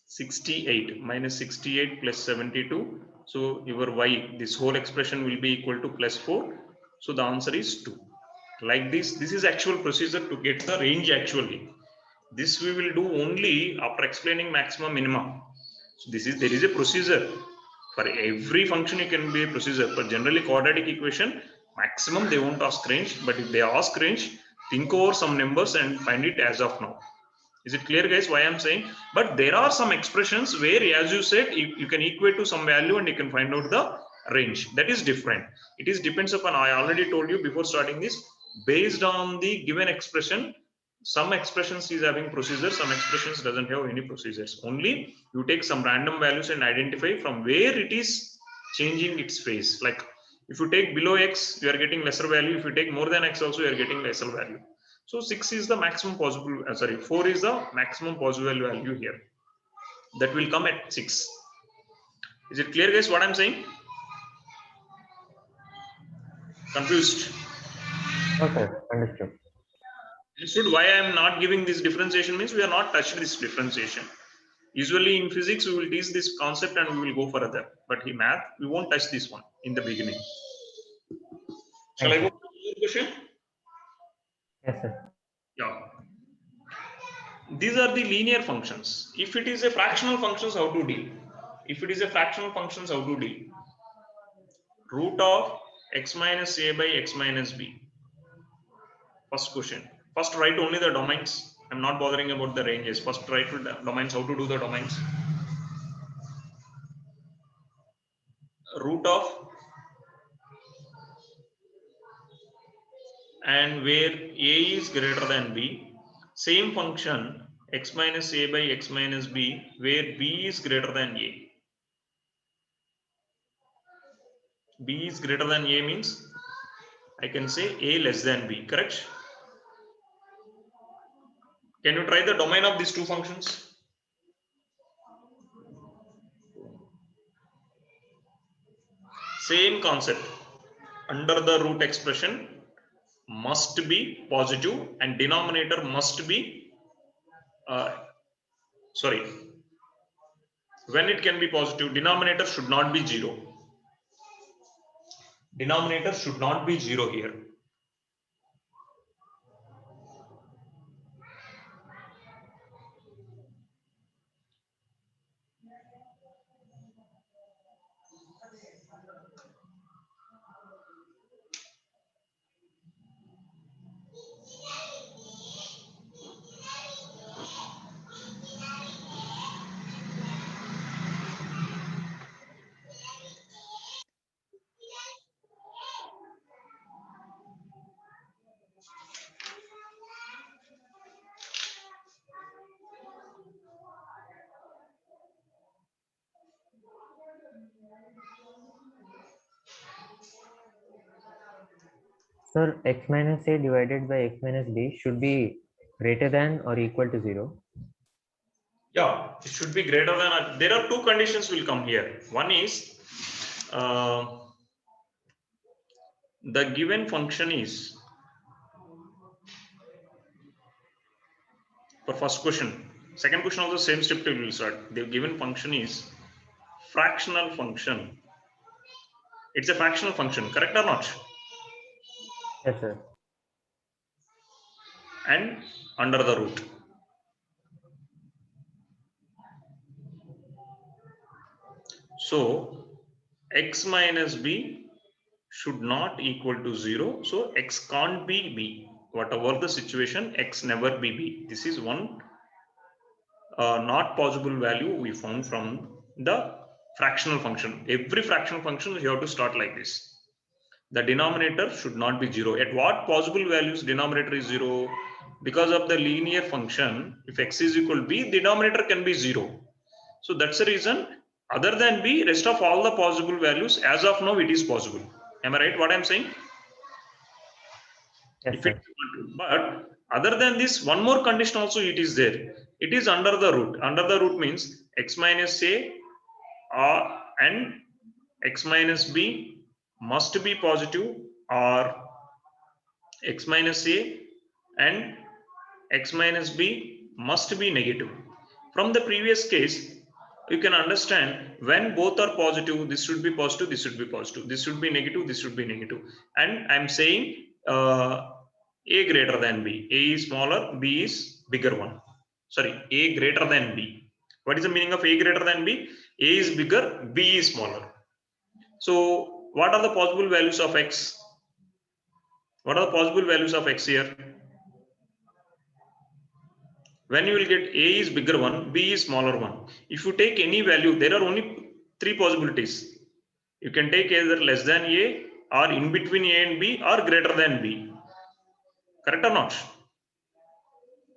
68. Minus 68 plus 72. So your y, this whole expression will be equal to +4. So the answer is 2. Like this is actual procedure to get the range actually. This we will do only after explaining maximum minimum. So there is a procedure. For every function, it can be a procedure. For generally quadratic equation, maximum they won't ask range, but if they ask range, think over some numbers and find it as of now. Is it clear, guys, why I'm saying? But there are some expressions where, as you said, you can equate to some value and you can find out the range. That is different. It is depends upon, I already told you before starting this, based on the given expression. Some expressions is having procedures, some expressions doesn't have any procedures. Only you take some random values and identify from where it is changing its phase. Like if you take below x, you are getting lesser value. If you take more than x also, you are getting lesser value. So 6 is the maximum possible, 4 is the maximum possible value here. That will come at 6. Is it clear, guys, what I'm saying? Confused? Okay, understood. Understood why I am not giving this differentiation means we are not touched this differentiation. Usually in physics, we will teach this concept and we will go further. But in math, we won't touch this one in the beginning. Shall I go to the question? Yes, sir. Yeah. These are the linear functions. If it is a fractional functions, how to deal? If it is a fractional functions, how to deal? Root of x minus a by x minus b. First question. First write only the domains. I'm not bothering about the ranges. First write the domains, how to do the domains. Root of, and where a is greater than b, same function x minus a by x minus b, where b is greater than a. B is greater than a means I can say a less than b, correct? Can you try the domain of these two functions? Same concept. Under the root expression must be positive and denominator must be sorry, when it can be positive, denominator should not be 0. Denominator should not be 0 here. Sir, x minus a divided by x minus b should be greater than or equal to 0. Yeah, it should be greater than. There are two conditions will come here. One is the given function is, for first question. Second question also same step we will start. The given function is fractional function. It's a fractional function, correct or not? Yes, sir. And under the root. So x minus b should not equal to 0. So x can't be b. Whatever the situation, x never be b. This is one not possible value we found from the fractional function. Every fractional function you have to start like this. The denominator should not be 0. At what possible values denominator is 0? Because of the linear function, if x is equal to b, denominator can be 0. So that's the reason. Other than b, rest of all the possible values, as of now, it is possible. Am I right? What I'm saying? Yes, If sir. it, but other than this, one more condition also it is there. It is under the root. Under the root means x minus a and x minus b must be positive, or x minus a and x minus b must be negative. From the previous case, you can understand when both are positive, this should be positive, this should be positive, this should be negative, this should be negative. And I'm saying a greater than b. A is smaller, b is bigger one. Sorry, a greater than b. What is the meaning of a greater than b? A is bigger, b is smaller. So what are the possible values of x? What are the possible values of x here? When you will get a is bigger one, b is smaller one. If you take any value, there are only three possibilities. You can take either less than a, or in between a and b, or greater than b. Correct or not?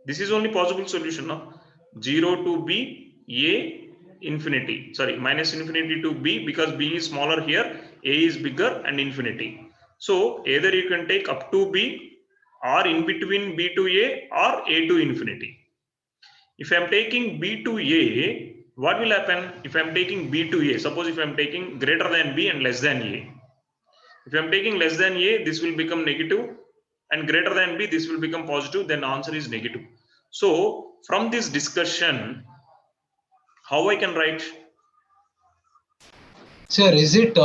This is only possible solution. No? 0 to b, a, infinity. Sorry, minus infinity to b, because b is smaller here, a is bigger, and infinity. So either you can take up to b, or in between b to a, or a to infinity. If I am taking b to a, what will happen? If I am taking b to a, suppose if I am taking greater than b and less than a. If I am taking less than a, this will become negative, and greater than b, this will become positive, then answer is negative. So from this discussion, how I can write? Sir, is it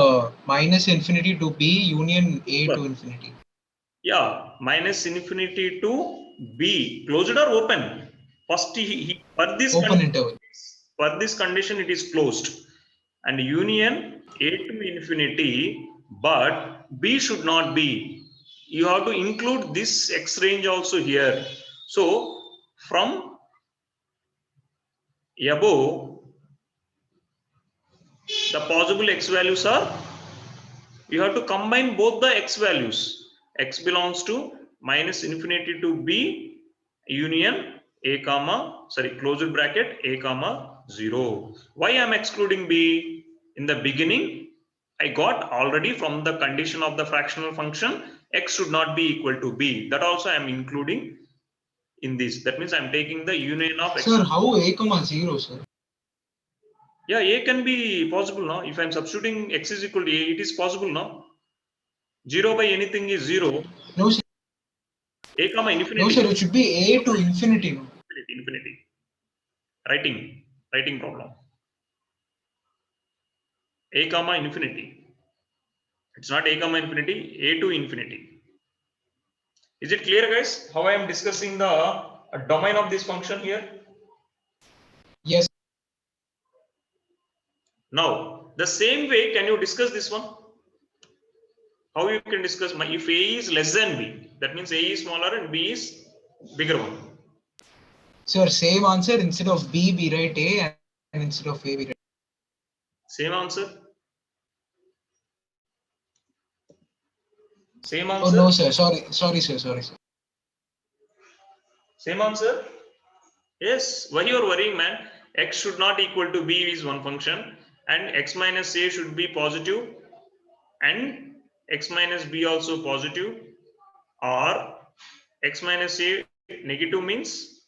minus infinity to b union a to infinity? Yeah, minus infinity to b, closed or open? First, for this Open interval. For this condition, it is closed, and union a to infinity, but b should not be. You have to include this x range also here. So from above, the possible x values are, you have to combine both the x values. X belongs to minus infinity to b union a comma, sorry, closed bracket, a comma 0. Why I am excluding b? In the beginning, I got already from the condition of the fractional function, x should not be equal to b. That also I am including in this. That means I am taking the union of x. Sir, how a comma 0, sir? Yeah, a can be possible now. If I am substituting x is equal to a, it is possible now. 0 by anything is 0. No, sir. A comma infinity. No, sir. It should be a to infinity. No? Infinity. Writing problem. A comma infinity. It's not a comma infinity, a to infinity. Is it clear, guys? How I am discussing the domain of this function here? Yes. Now, the same way, can you discuss this one? How you can discuss if a is less than b? That means a is smaller and b is bigger one. Sir, same answer. Instead of b, we write a, and instead of a, we write. Same answer. Same Oh answer. no, sir. Sorry, sir. Same answer. Yes. Why you are worrying, man? X should not equal to b is one function, and x minus a should be positive, and x minus b also positive, or x minus a negative means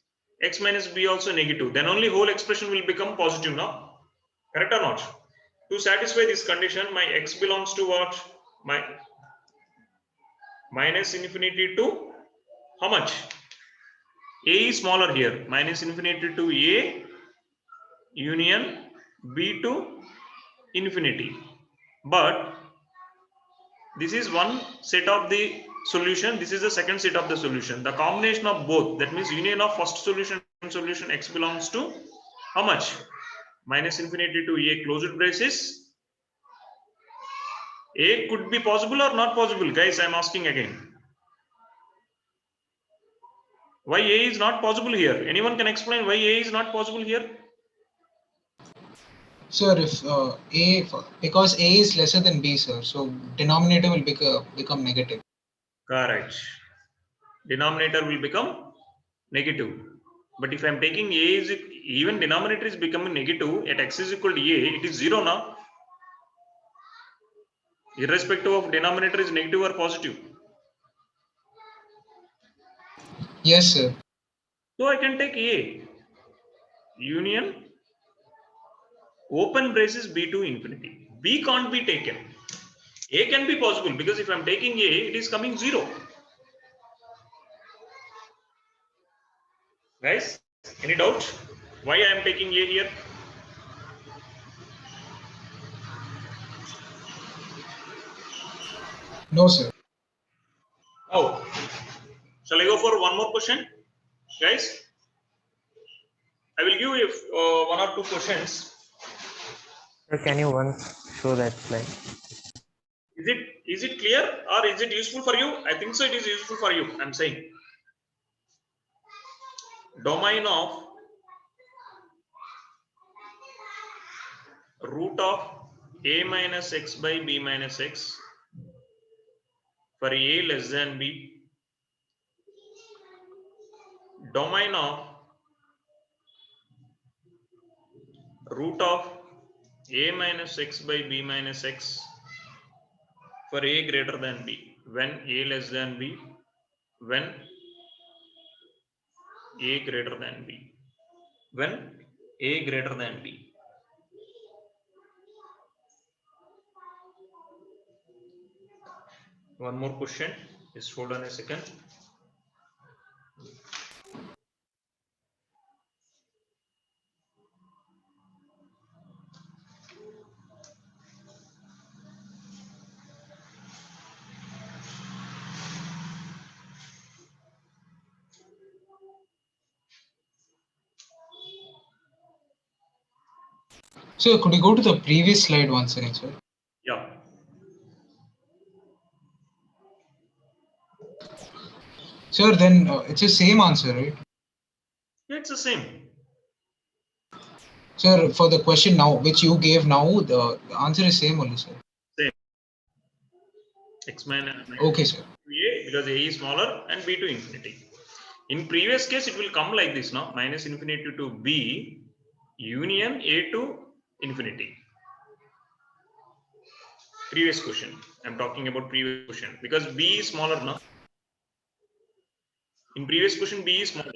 x minus b also negative. Then only whole expression will become positive now. Correct or not? To satisfy this condition, my x belongs to what? My minus infinity to how much? A is smaller here. Minus infinity to a union b to infinity. But this is one set of the solution. This is the second set of the solution. The combination of both, that means union of first solution and solution, x belongs to how much? Minus infinity to a closed braces. A could be possible or not possible, guys. I am asking again. Why a is not possible here? Anyone can explain why a is not possible here? Sir, if because a is lesser than b, sir, so denominator will become negative. Correct. Denominator will become negative. But if I am taking a is even denominator is becoming negative at x is equal to a, it is 0 now. Irrespective of denominator is negative or positive. Yes, sir. So I can take a union open braces b to infinity. B can't be taken. A can be possible because if I am taking a, it is coming 0. Guys, any doubt why I am taking a here? No, sir. Oh, shall I go for one more question, guys? I will give you one or two questions. Sir, can you once show that slide? Is it clear or is it useful for you? I think so. It is useful for you. I'm saying domain of root of a minus x by b minus x for a less than b. Domain of root of a minus x by b minus x for a greater than b when a less than b, when a greater than b, when a greater than b. One more question. Just hold on a second. Sir, could you go to the previous slide once again, sir? Yeah. Sir, then it's the same answer, right? Yeah, it's the same. Sir, for the question now, which you gave now, the answer is same only, sir. Same. X minus Okay, sir. a because a is smaller and b to infinity. In previous case, it will come like this, no? Minus infinity to b union a to infinity. Previous question. I'm talking about previous question because b is smaller, no? In previous question, b is smaller.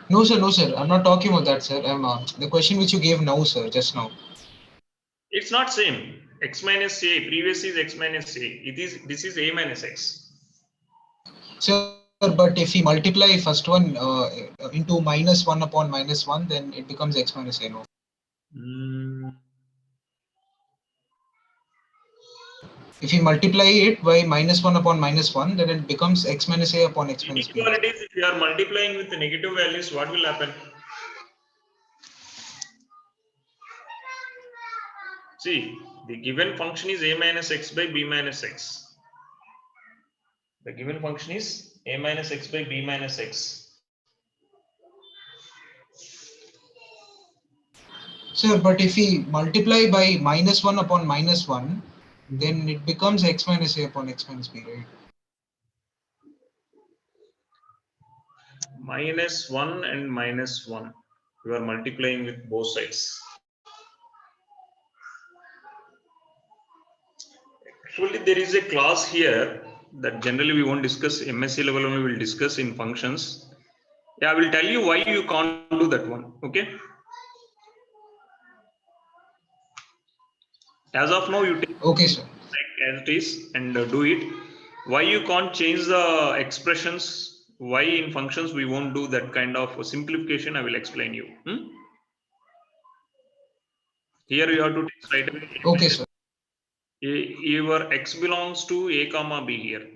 No, sir. No, sir. I'm not talking about that, sir. I'm the question which you gave now, sir, just now. It's not same. X minus a. Previous is x minus a. This is a minus x. Sir, but if we multiply first one into minus 1 upon minus 1, then it becomes x minus a, no? If you multiply it by minus 1 upon minus 1, then it becomes x minus a upon x minus b. Inequalities, if you are multiplying with the negative values, what will happen? See, the given function is a minus x by b minus x. The given function is a minus x by b minus x. Sir, but if we multiply by minus 1 upon minus 1, then it becomes x minus a upon x minus b, right? Minus 1 and minus 1. You are multiplying with both sides. Actually, there is a clause here that generally we won't discuss. MSc level only we will discuss in functions. Yeah, I will tell you why you can't do that one. Okay. As of now, you take Okay, sir. as it is and do it. Why you can't change the expressions? Why in functions we won't do that kind of simplification? I will explain you. Here you have to take straight away. Okay, sir. Your x belongs to a comma b here.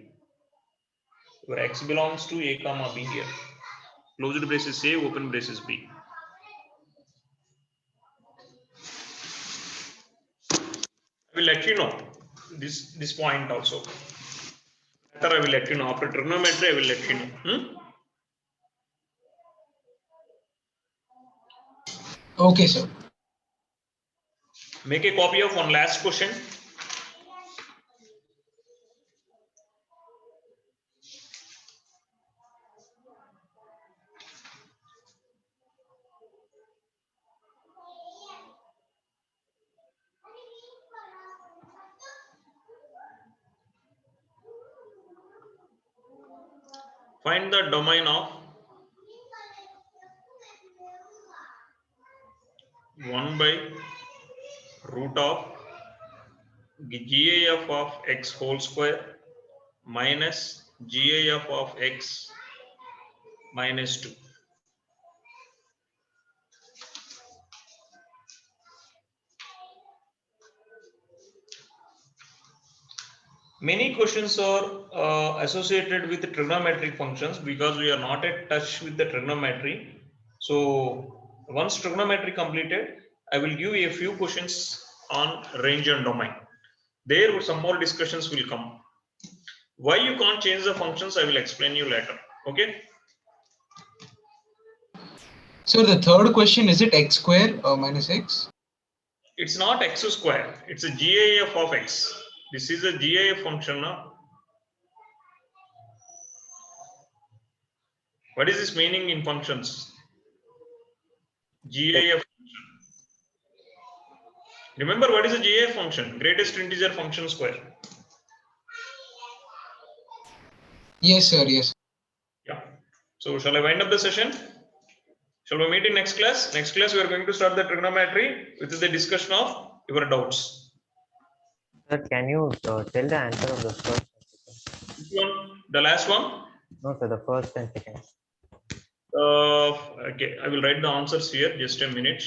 Your x belongs to a comma b here. Closed braces a, open braces b. I will let you know this point also. Later I will let you know. After trigonometry, I will let you know. Okay, sir. Make a copy of one last question. Find the domain of 1 by root of GAF of x whole square minus GAF of x minus 2. Many questions are associated with the trigonometric functions because we are not at touch with the trigonometry. So once trigonometry completed, I will give you a few questions on range and domain. There some more discussions will come. Why you can't change the functions, I will explain you later. Okay. So the third question, is it x square or minus x? It's not x square. It's a GAF of x. This is a GAF function. No? What is this meaning in functions? GAF function. Remember what is a GAF function? Greatest integer function square. Yes, sir. Yes. Yeah. So shall I wind up the session? Shall we meet in next class? Next class we are going to start the trigonometry with the discussion of your doubts. Sir, can you tell the answer of the first and second? Which one? The last one? No, sir, the first and second. Okay, I will write the answers here. Just a minute.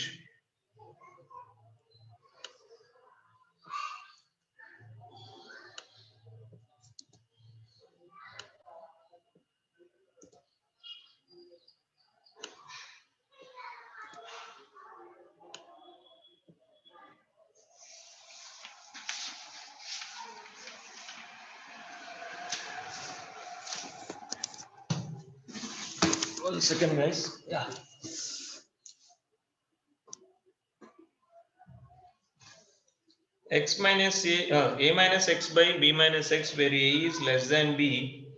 One second, guys. Yeah. X minus a minus x by b minus x, where a is less than b.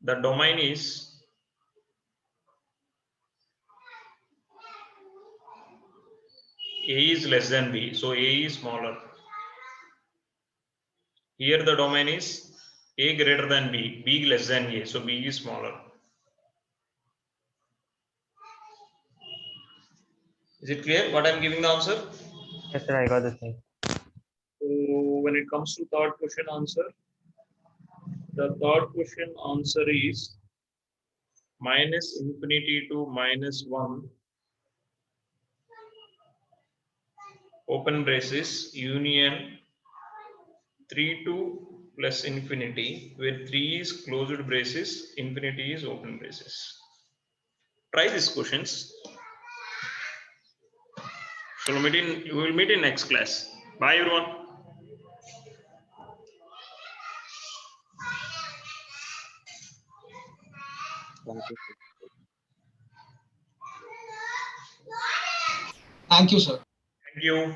the domain is A is less than B, so A is smaller. Here the domain is A greater than B, B less than A, so B is smaller. Is it clear what I am giving the answer? Yes, sir, I got the thing. So when it comes to third question answer, the third question answer is minus infinity to minus 1 open braces union 3 to plus infinity, where 3 is closed braces, infinity is open braces. Try these questions. So we will meet in next class. Bye everyone. Thank you, sir. Thank you.